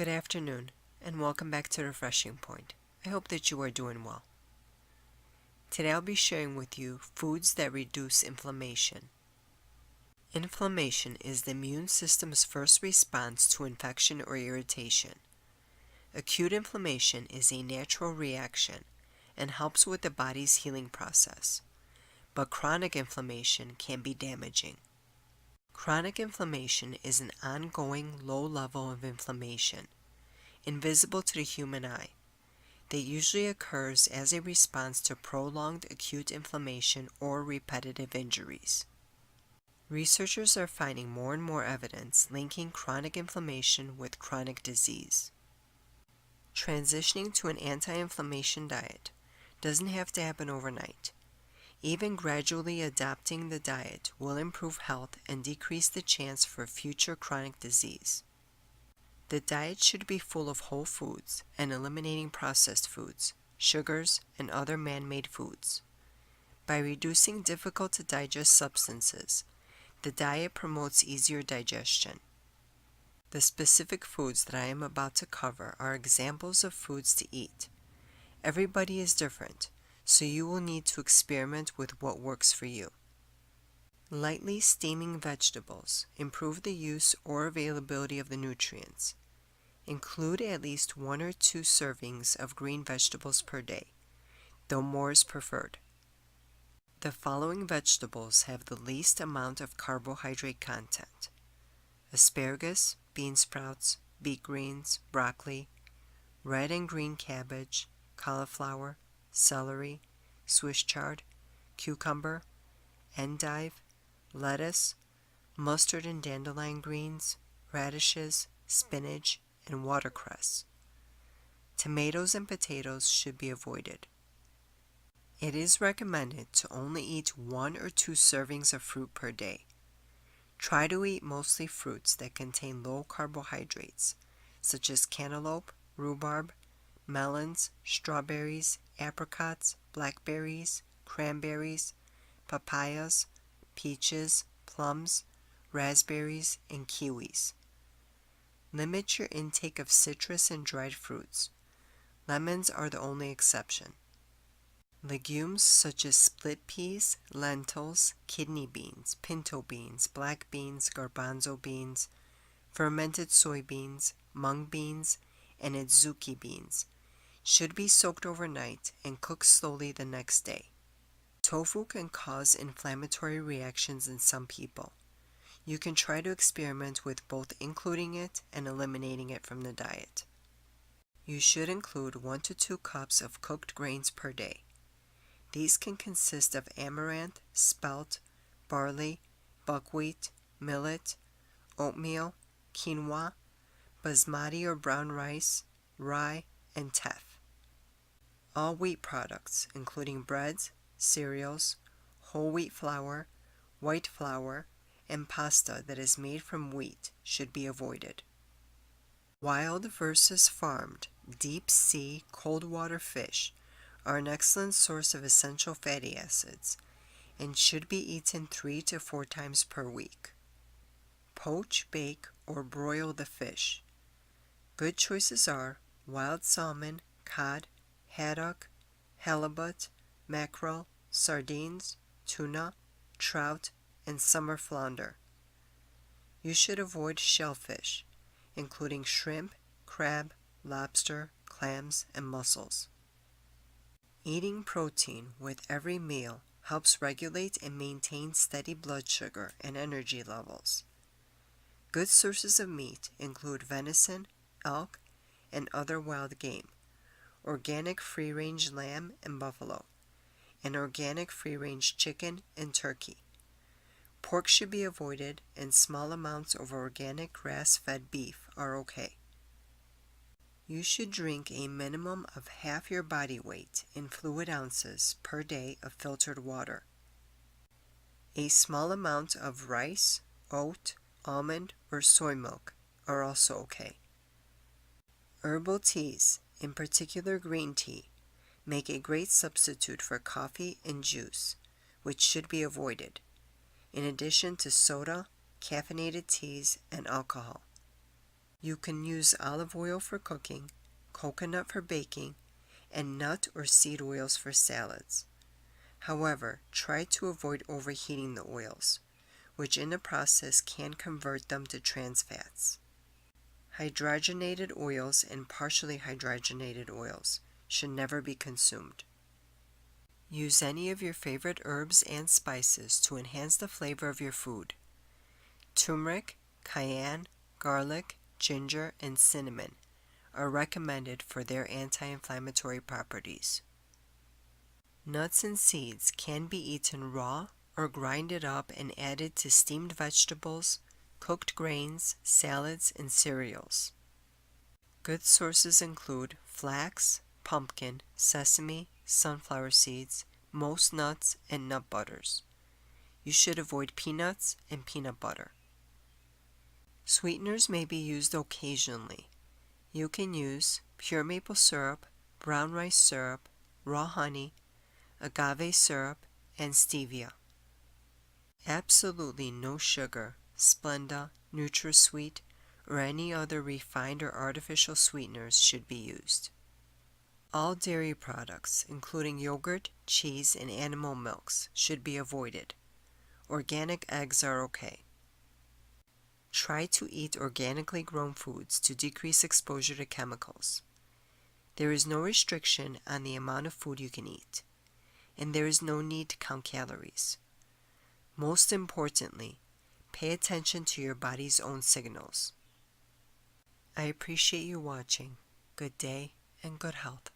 Good afternoon, and welcome back to Refreshing Point. I hope that you are doing well. Today I'll be sharing with you foods that reduce inflammation. Inflammation is the immune system's first response to infection or irritation. Acute inflammation is a natural reaction and helps with the body's healing process, but chronic inflammation can be damaging. Chronic inflammation is an ongoing low level of inflammation, invisible to the human eye, that usually occurs as a response to prolonged acute inflammation or repetitive injuries. Researchers are finding more and more evidence linking chronic inflammation with chronic disease. Transitioning to an anti-inflammation diet doesn't have to happen overnight. Even gradually adopting the diet will improve health and decrease the chance for future chronic disease. The diet should be full of whole foods and eliminating processed foods, sugars, and other man-made foods. By reducing difficult to digest substances, the diet promotes easier digestion. The specific foods that I am about to cover are examples of foods to eat. Everybody is different, so you will need to experiment with what works for you. Lightly steaming vegetables improve the use or availability of the nutrients. Include at least 1 or 2 servings of green vegetables per day, though more is preferred. The following vegetables have the least amount of carbohydrate content: asparagus, bean sprouts, beet greens, broccoli, red and green cabbage, cauliflower, celery, Swiss chard, cucumber, endive, lettuce, mustard and dandelion greens, radishes, spinach, and watercress. Tomatoes and potatoes should be avoided. It is recommended to only eat 1 or 2 servings of fruit per day. Try to eat mostly fruits that contain low carbohydrates, such as cantaloupe, rhubarb, melons, strawberries, apricots, blackberries, cranberries, papayas, peaches, plums, raspberries, and kiwis. Limit your intake of citrus and dried fruits. Lemons are the only exception. Legumes such as split peas, lentils, kidney beans, pinto beans, black beans, garbanzo beans, fermented soybeans, mung beans, and adzuki beans should be soaked overnight and cooked slowly the next day. Tofu can cause inflammatory reactions in some people. You can try to experiment with both including it and eliminating it from the diet. You should include 1 to 2 cups of cooked grains per day. These can consist of amaranth, spelt, barley, buckwheat, millet, oatmeal, quinoa, basmati or brown rice, rye, and teff. All wheat products, including breads, cereals, whole wheat flour, white flour, and pasta that is made from wheat should be avoided. Wild versus farmed deep sea cold water fish are an excellent source of essential fatty acids and should be eaten 3 to 4 times per week. Poach, bake, or broil the fish. Good choices are wild salmon, cod, haddock, halibut, mackerel, sardines, tuna, trout, and summer flounder. You should avoid shellfish, including shrimp, crab, lobster, clams, and mussels. Eating protein with every meal helps regulate and maintain steady blood sugar and energy levels. Good sources of meat include venison, elk, and other wild game, organic free-range lamb and buffalo, and organic free-range chicken and turkey. Pork should be avoided, and small amounts of organic grass-fed beef are okay. You should drink a minimum of half your body weight in fluid ounces per day of filtered water. A small amount of rice, oat, almond, or soy milk are also okay. Herbal teas, in particular green tea, make a great substitute for coffee and juice, which should be avoided, in addition to soda, caffeinated teas, and alcohol. You can use olive oil for cooking, coconut for baking, and nut or seed oils for salads. However, try to avoid overheating the oils, which in the process can convert them to trans fats. Hydrogenated oils and partially hydrogenated oils should never be consumed. Use any of your favorite herbs and spices to enhance the flavor of your food. Turmeric, cayenne, garlic, ginger, and cinnamon are recommended for their anti-inflammatory properties. Nuts and seeds can be eaten raw or grinded up and added to steamed vegetables, cooked grains, salads, and cereals. Good sources include flax, pumpkin, sesame, sunflower seeds, most nuts, and nut butters. You should avoid peanuts and peanut butter. Sweeteners may be used occasionally. You can use pure maple syrup, brown rice syrup, raw honey, agave syrup, and stevia. Absolutely no sugar, Splenda, NutraSweet, or any other refined or artificial sweeteners should be used. All dairy products, including yogurt, cheese, and animal milks, should be avoided. Organic eggs are okay. Try to eat organically grown foods to decrease exposure to chemicals. There is no restriction on the amount of food you can eat, and there is no need to count calories. Most importantly, pay attention to your body's own signals. I appreciate you watching. Good day and good health.